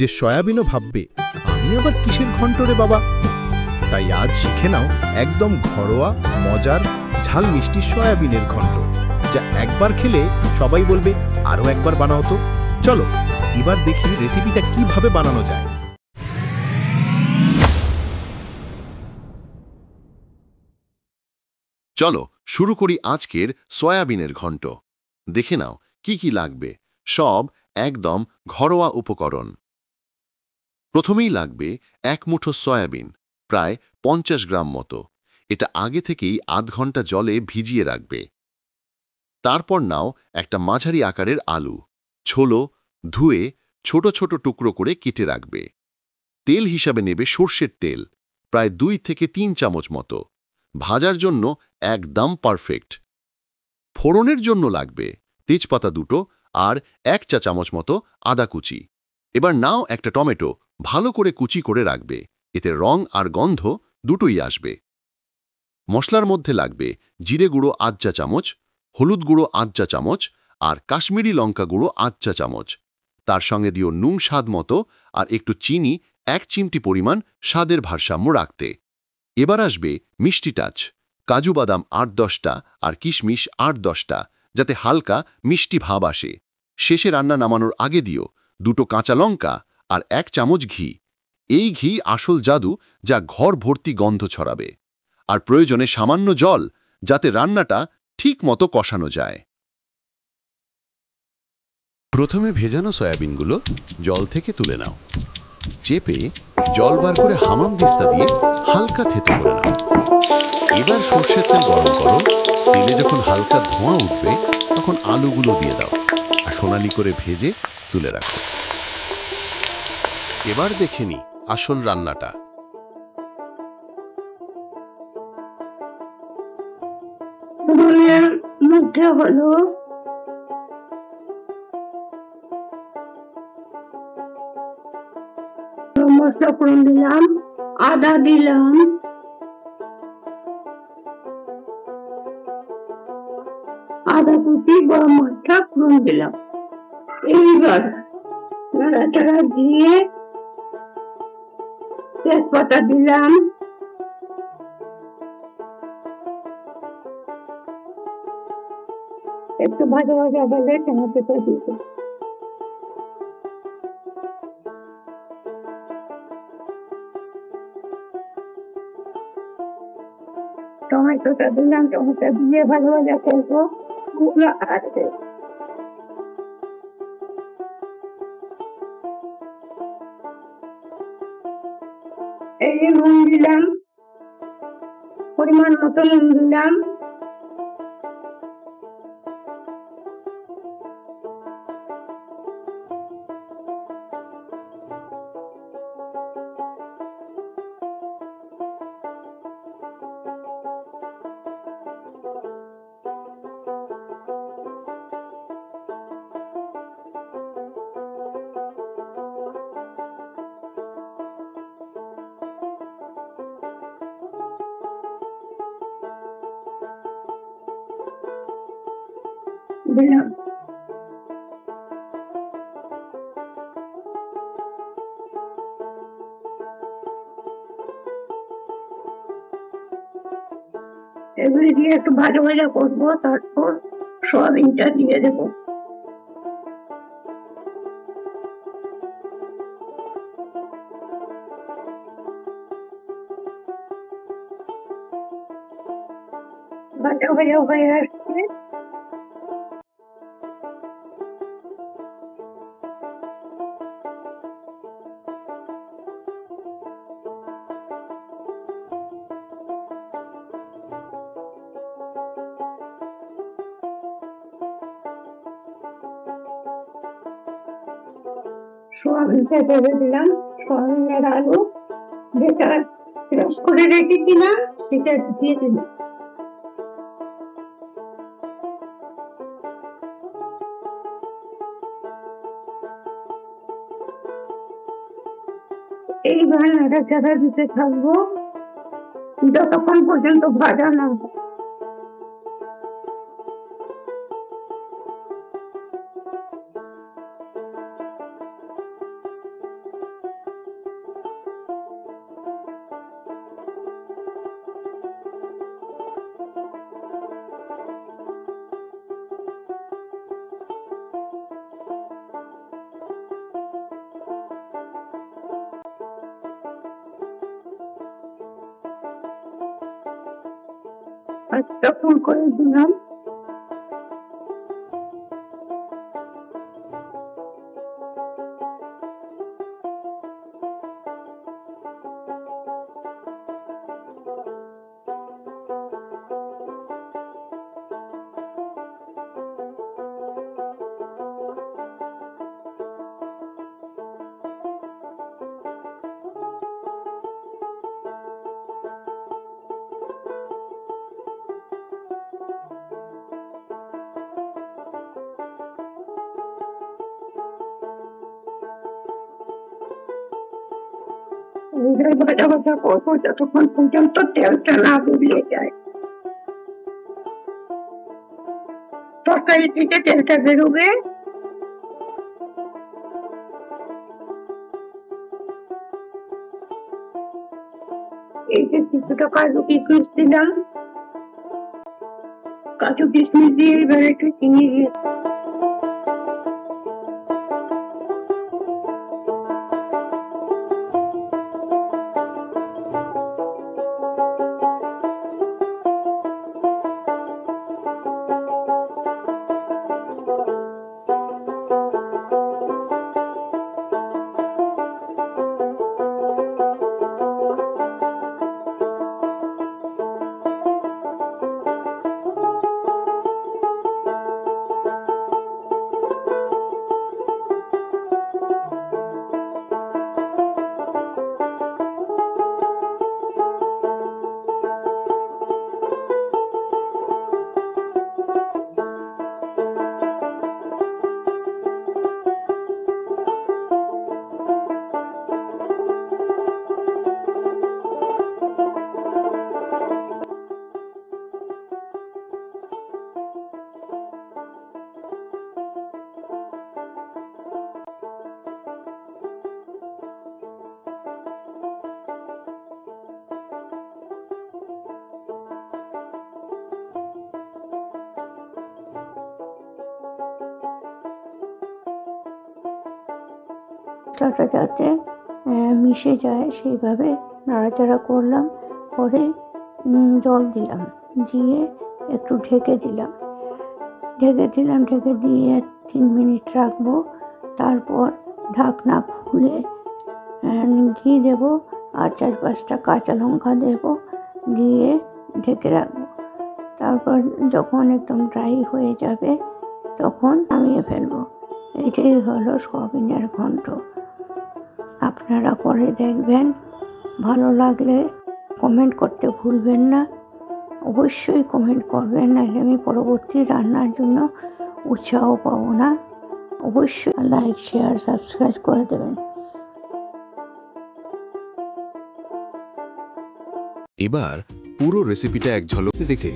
যে সয়াবিনও ভাববে আমি আবার কিসের ঘন্ট রে বাবা। তাই আজ শিখে নাও একদম ঘরোয়া মজার ঝাল মিষ্টি সয়াবিনের ঘন্ট, যা একবার খেলে সবাই বলবে আরও একবার বানাও তো। চলো এবার দেখি রেসিপিটা কিভাবে বানানো যায়। চলো শুরু করি আজকের সয়াবিনের ঘন্ট। দেখে নাও কি কি লাগবে, সব একদম ঘরোয়া উপকরণ। প্রথমেই লাগবে 1 মুঠো সয়াবিন, প্রায় 50 গ্রাম মতো। এটা আগে থেকেই আধ ঘন্টা জলে ভিজিয়ে রাখবে। তারপর নাও একটা মাঝারি আকারের আলু, ছোলো ধুয়ে ছোট ছোট টুকরো করে কেটে রাখবে। তেল হিসাবে নেবে সর্ষের তেল, প্রায় 2 থেকে 3 চামচ মতো। ভাজার জন্য একদম পারফেক্ট। ফোড়নের জন্য লাগবে তেজপাতা 2 আর 1 চা চামচ মতো আদা কুচি। এবার নাও একটা টমেটো, ভালো করে কুচি করে রাখবে, এতে রং আর গন্ধ দুটোই আসবে। মশলার মধ্যে লাগবে জিরে গুঁড়ো 1 চা চামচ, হলুদ গুঁড়ো 1 চা চামচ আর কাশ্মীরি লঙ্কা গুঁড়ো 1 চা চামচ। তার সঙ্গে দিও নুন স্বাদ মতো আর একটু চিনি 1 চিমটি পরিমাণ স্বাদের ভারসাম্য রাখতে। এবার আসবে মিষ্টি টাচ, কাজু বাদাম 8-10টা আর কিশমিশ 8-10টা, যাতে হালকা মিষ্টি ভাব আসে। শেষে রান্না নামানোর আগে দিও 2 কাঁচা লঙ্কা আর 1 চামচ ঘি। এই ঘি আসল জাদু, যা ঘর ভর্তি গন্ধ ছড়াবে। আর প্রয়োজনে সামান্য জল, যাতে রান্নাটা ঠিক মতো কষানো যায়। প্রথমে ভেজানো সয়াবিনগুলো জল থেকে তুলে নাও। চেপে জল বার করে হামাম দিস্তা দিয়ে হালকা থেতো করে নাও। এবার সর্ষের তেল গরম করো। তেলে যখন হালকা ধোঁয়া উঠবে তখন আলুগুলো দিয়ে দাও আর সোনালি করে ভেজে তুলে রাখো। এবার দেখে নি আসল রান্নাটা। মধ্যে হলো মশলা ফোড়ন দিলাম, আদা দিলাম, আদা কুচি, গরম মশলা ফোড়ন দিলাম। এইবার নাড়াচাড়া দিয়ে তেজপাতা দিলাম, একটু ভাজা ভাজা হলে টমেটোটা দিব। টমেটোটা দিলাম, টমেটো দিয়ে ভাজা ভাজা করবো। আছে এই নুন দিলাম, পরিমাণ মতো নুন দিলাম, দিলাম। এগুলি দিয়ে একটু ভাজা ভাজা করবো, তারপর সয়াবিনটা দিয়ে দেবো। ভাজা ভাজা হয়ে আসছে। সোয়াবিনটা করে দিলাম, সোয়াবিনের আলু যেটা ক্রাশ করে রেখেছিলাম সেটা দিয়ে দিলাম। এইবার নাড়াচাড়া দিতে থাকবো যতক্ষণ পর্যন্ত ভাজা না হয়। আচ্ছা, ফোন করে দিলাম। ভাজা ভাজা করবো যতক্ষণ পর্যন্ত তেলটা না বেরিয়ে যায়। তরকারি থেকে তেলটা বেরোবে। এই যে কিছুটা কাজু কিশমিশ দিলাম, কাজু কিশমিশ দিয়ে এবার একটু চিনি দিয়ে মশলাটা যাতে মিশে যায় সেইভাবে নাড়াচাড়া করলাম, করে জল দিলাম, দিয়ে একটু ঢেকে দিলাম, ঢেকে দিয়ে 3 মিনিট রাখবো। তারপর ঢাকনা খুলে ঘি দেব আর 4-5টা কাঁচা লঙ্কা দেব, দিয়ে ঢেকে রাখবো। তারপর যখন একদম ড্রাই হয়ে যাবে তখন নামিয়ে ফেলবো। এটাই হলো সয়াবিনের ঘন্ট। আপনারা করে দেখবেন, ভালো লাগলে কমেন্ট করতে ভুলবেন না। অবশ্যই কমেন্ট করবেন, নাহলে আমি পরবর্তী রান্নার জন্য উৎসাহ পাবো না। অবশ্যই লাইক, শেয়ার, সাবস্ক্রাইব করে দেবেন। এবার পুরো রেসিপিটা এক ঝলকে দেখে